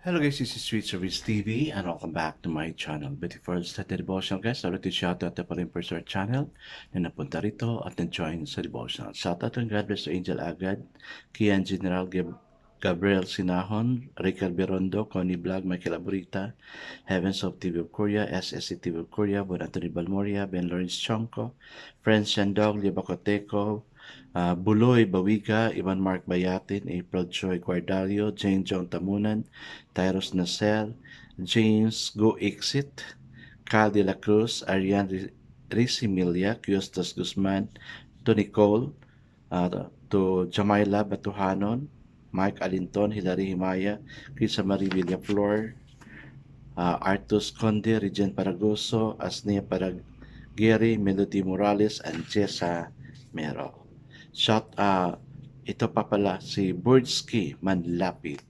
Hello guys, this is Sweet Service TV and welcome back to my channel. But before I start the devotional guys, I would like to shout out the following person sa channel na napunta rito at na-join sa devotional. Shout out and God bless to Angel Agad, Kian General Gabriel Sinahon, Rical Berondo, Connie Vlog, Michael Aburita, Heavens of TV of Korea, SSC TV of Korea, Bon Anthony Balmoria, Ben Lawrence Chonko, Friends Shandog, Liabacoteco, Buloy Bawiga, Ivan Mark Bayatin, April Joy Guardario, Jane John Tamunan, Tyros Nasel, James Go Exit, Cal de la Cruz, Ariane Rizimilia, Custos Guzman, to Nicole, to Jamaila Batuhanon, Mike Alinton, Hilary Himaya, Krisa Marie Villaflor, Artus Conde, Regent Paragoso, Asnia Paragueri, Melody Morales, and Jessa Mero. Ito pa pala si Birdski Manlapit.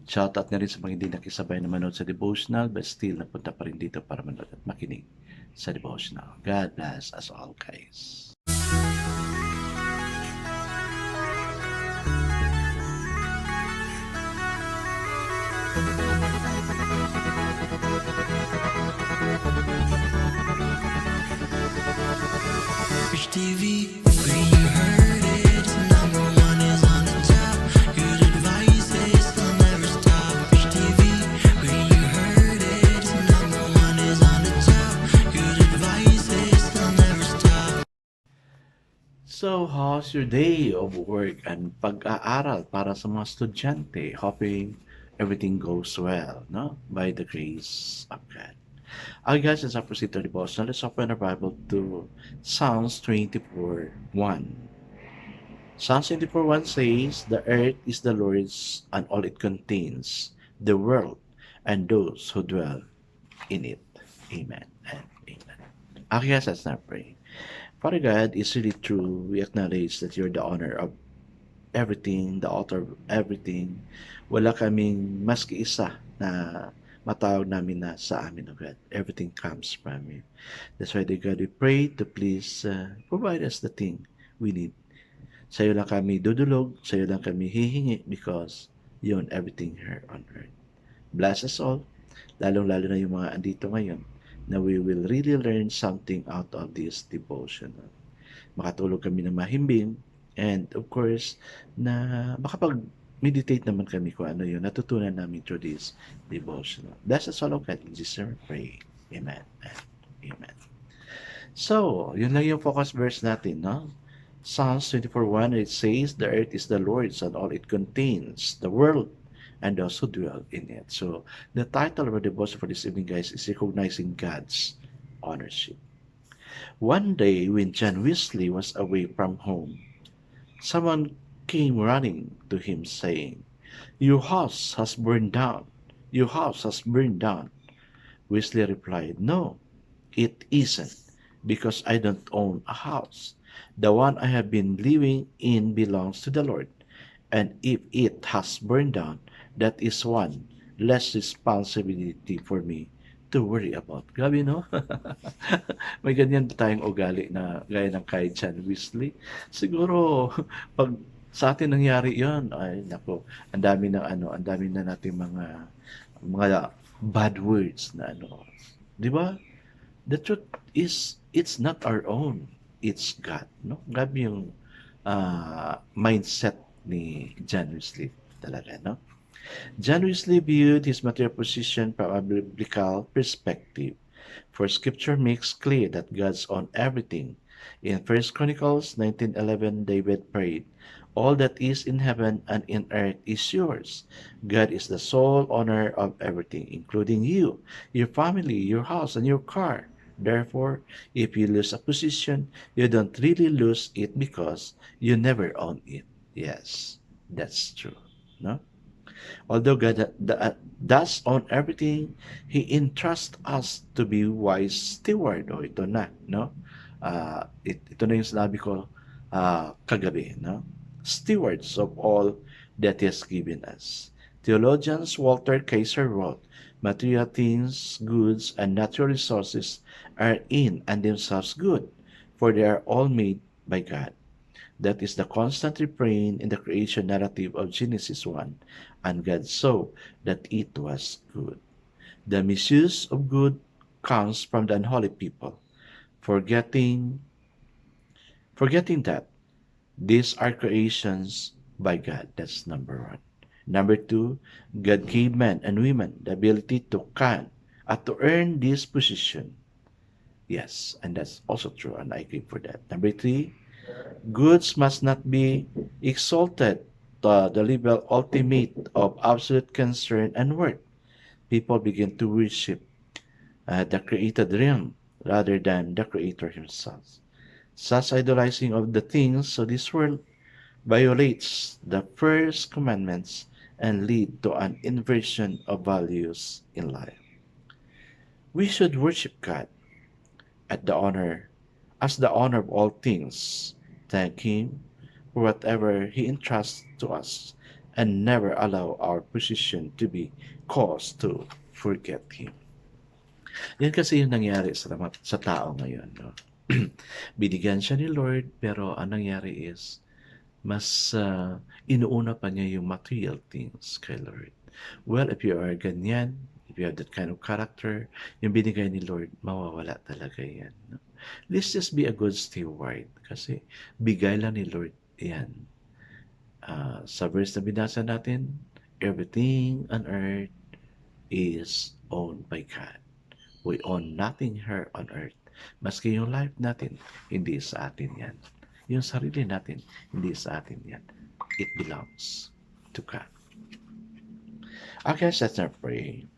Shoutout na rin sa mga hindi nakisabay na manood sa devotional but still napunta pa rin dito para manood at makinig sa devotional. God bless us all guys. Rich TV, where you heard it, number one is on the top. Good advice is they'll never stop. Rich TV, where you heard it, number one is on the top. Good advice is they'll never stop. So, how's your day of work and pag-aaral para sa mga estudyante? Hoping everything goes well, no? By the grace of God. Okay guys, let's proceed to the devotional. Let's open our Bible to Psalms 24:1. Psalms 24:1 says, "The earth is the Lord's and all it contains, the world and those who dwell in it." Amen and amen. Okay guys, let's now pray. Father God, it's really true. We acknowledge that you're the owner of everything, the author of everything. Wala kaming maski isa na matawag namin na sa amin, oh God. Everything comes from you. That's why, dear God, we pray to please provide us the thing we need. Sa iyo lang kami dudulog, sa iyo lang kami hihingi because you own everything here on earth. Bless us all, lalong-lalo na yung mga andito ngayon, na we will really learn something out of this devotional. Makatulog kami ng mahimbing, and of course, na makapag-meditate naman kami kung ano yun natutunan namin through this devotional. That's all of God. In Jesus' name we pray. Amen and amen. So, yun lang yung focus verse natin, no? Psalms 24:1, it says, "The earth is the Lord's and all it contains, the world and those who dwell in it." So, the title of our devotion for this evening, guys, is Recognizing God's Ownership. One day, when John Wesley was away from home, someone came running to him saying, "Your house has burned down. Your house has burned down." Wesley replied, "No, it isn't, because I don't own a house. The one I have been living in belongs to the Lord, and if it has burned down, that is one less responsibility for me to worry about." Grabe, no? May ganyan tayong ugali na gaya ng kay John Wesley. Siguro, pag sa atin nangyari yon, ay nako, ang dami na nating mga bad words na ano. 'Di ba? The truth is, it's not our own, it's God, no? Grabe yung mindset ni John Wesley talaga, no? John Wesley viewed his material position from a biblical perspective, for Scripture makes clear that God's own everything. In 1 Chronicles 19:11, David prayed, "All that is in heaven and in earth is yours." God is the sole owner of everything, including you, your family, your house, and your car. Therefore, if you lose a position, you don't really lose it because you never own it. Yes, that's true, no? Although God does own everything, He entrusts us to be wise steward. O ito na, no? Ito na yung sinabi ko kagabi, no? Stewards of all that He has given us. Theologians Walter Kaiser wrote, "Material things, goods, and natural resources are in and themselves good, for they are all made by God. That is the constant refrain in the creation narrative of Genesis 1. And God saw that it was good. The misuse of good comes from the unholy people, forgetting forgetting that these are creations by God. That's number one. Number two, God gave men and women the ability to can to earn this position. Yes, and that's also true, and I agree for that. Number three, goods must not be exalted to the level ultimate of absolute concern and worth. People begin to worship the created realm rather than the creator himself. Such idolizing of the things of this world violates the first commandments and lead to an inversion of values in life. We should worship God at the honor as the honor of all things, thank him for whatever he entrusts to us, and never allow our position to be cause to forget him. Yan kasi yung nangyari sa tao ngayon. No? Binigyan siya ni Lord, pero ang nangyari is, mas inuuna pa niya yung material things kay Lord. Well, if you are ganyan, if you have that kind of character, yung binigay ni Lord, mawawala talaga yan. No? Let's just be a good steward kasi bigay lang ni Lord yan. Sa verse na binasa natin, everything on earth is owned by God. We own nothing here on earth. Maski yung life natin, hindi sa atin yan. Yung sarili natin, hindi sa atin yan. It belongs to God. Okay, let's now pray.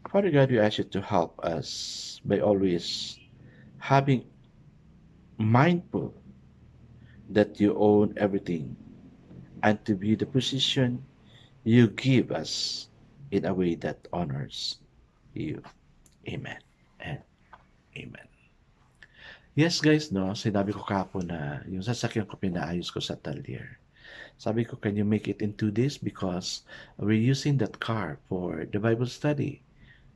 Father God, we ask you to help us by always having mindful that you own everything and to be the position you give us in a way that honors you. Amen and amen. Yes guys, no, sinabi ko kahapon na yung sasakyan ko pinaayos ko sa Talyer. Sabi ko, can you make it in 2 days? Because we're using that car for the Bible study.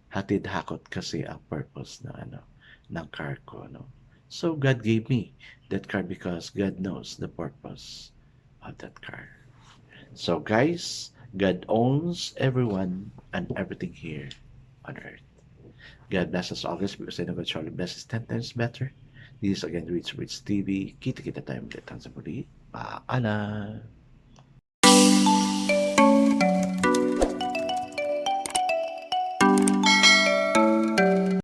Hatid hakot kasi ang purpose ng car ko. No? So God gave me that car because God knows the purpose of that car. So guys, God owns everyone and everything here on earth. God bless us always because I know God surely blesses 10 times better. This is again Rich TV. Kita-kita tayo ulit. Hanggang sa muli. Paalam!